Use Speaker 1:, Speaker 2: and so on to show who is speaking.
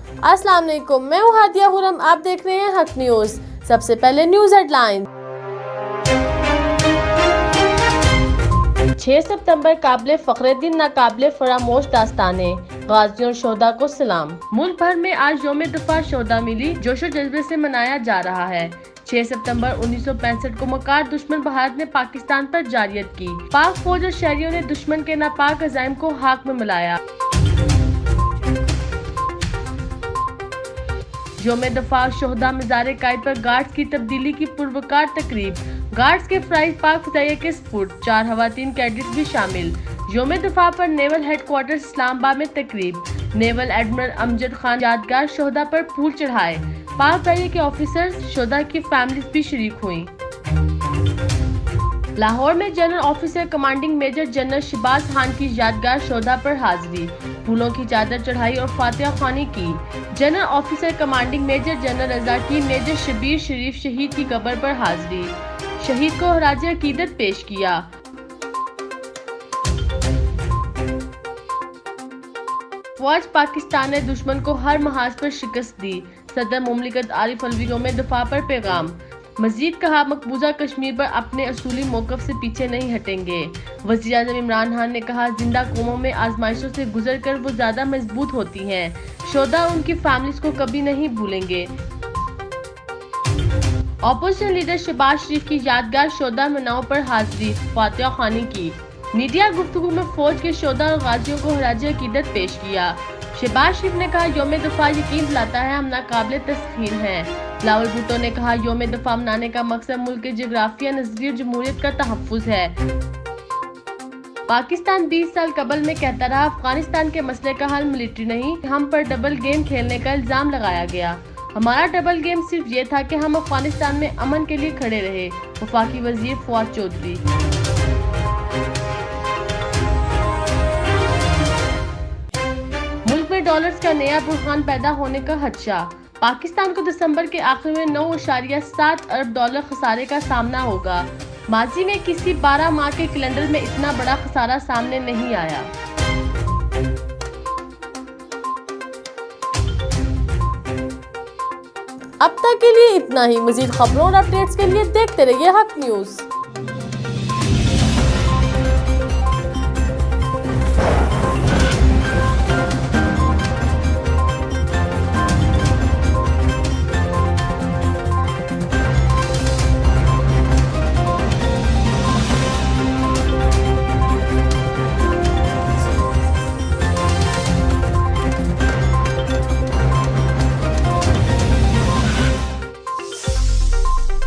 Speaker 1: अस्सलाम वालेकुम, मैं हूँ हादिया हुरम। आप देख रहे हैं हक न्यूज। सबसे पहले न्यूज हेडलाइन। 6 सितंबर काबिले फखरुद्दीन नाकाबिले फरामोश दास्ताने, गाजियों और शोहदा को सलाम। मुल्क भर में आज यौम दफा शोहदा मिली जोशो जज्बे से मनाया जा रहा है। 6 सितंबर 1965 को मकार दुश्मन भारत ने पाकिस्तान पर जारियत की। पाक फौज और शहरियों ने दुश्मन के नापाक अज़ाइम को हाक में मिलाया। यौम दफा शोहदा मज़ार कायद पर गार्ड्स की तब्दीली की पुरवकार तकरीब। गार्ड्स के प्राइज पाक फ़िज़ाइया के स्पुर्द, 4 खवातीन कैडेट्स भी शामिल। यौम दफा पर नेवल हेडक्वार्टर्स इस्लामाबाद में तकरीब। नेवल एडमिरल अमजद खान यादगार शोहदा पर फूल चढ़ाए। पाक फ़िज़ाइया के ऑफिसर्स, शोहदा की फैमिलीज भी शरीक हुई। लाहौर में general officer commanding major general Shahbaz Khan की यादगार शोहदा पर हाजिरी, फूलों की चादर चढ़ाई और फातिहा ख्वानी की। General officer commanding major general Raza की मेजर शबीर शरीफ शहीद की कब्र पर हाजिरी, शहीद को खराज अकीदत पेश किया। फौज पाकिस्तान ने दुश्मन को हर महाज पर शिकस्त दी। सदर मुमलिकत आरिफ अलवी यौम दफा पर पैगाम। मजीद कहा, मकबूजा कश्मीर पर अपने असूली मौक़िफ़ से पीछे नहीं हटेंगे। वज़ीर आज़म इमरान खान ने कहा, जिंदा कौमों में आजमाइशों से गुजर कर वो ज्यादा मजबूत होती हैं। शोहदा उनकी फैमिलीज को कभी नहीं भूलेंगे। ऑपोजिशन लीडर शहबाज शरीफ की यादगार शोहदा मनाओ पर हाजिरी, फातिहा ख्वानी की। मीडिया गुफ्तगू में फौज के शोहदा और गाजियों को खराज अकीदत पेश किया। शहबाज शरीफ ने कहा, यौम दफा यकीन दिलाता है हम नाकाबिले तस्खीर हैं। बिलावल भुट्टो ने कहा, यौम दफा मनाने का मकसद मुल्क के जोग्राफिया, नजरिए और जमहूरियत का तहफ़्फ़ुज़ है। पाकिस्तान 20 साल कबल में कहता रहा, अफगानिस्तान के मसले का हल मिलिट्री नहीं, हम पर डबल गेम खेलने का इल्जाम लगाया गया। हमारा डबल गेम सिर्फ ये था कि हम अफगानिस्तान में अमन के लिए खड़े रहे। वफाकी वजीर फवाद चौधरी। मुल्क में डॉलर्स का नया बुरहान पैदा होने का खदशा। पाकिस्तान को दिसंबर के आखिर में 9.7 अरब डॉलर खसारे का सामना होगा। माजी में किसी 12 माह के कैलेंडर में इतना बड़ा खसारा सामने नहीं आया। अब तक के लिए इतना ही। मजीद खबरों और अपडेट्स के लिए देखते रहिए हक न्यूज।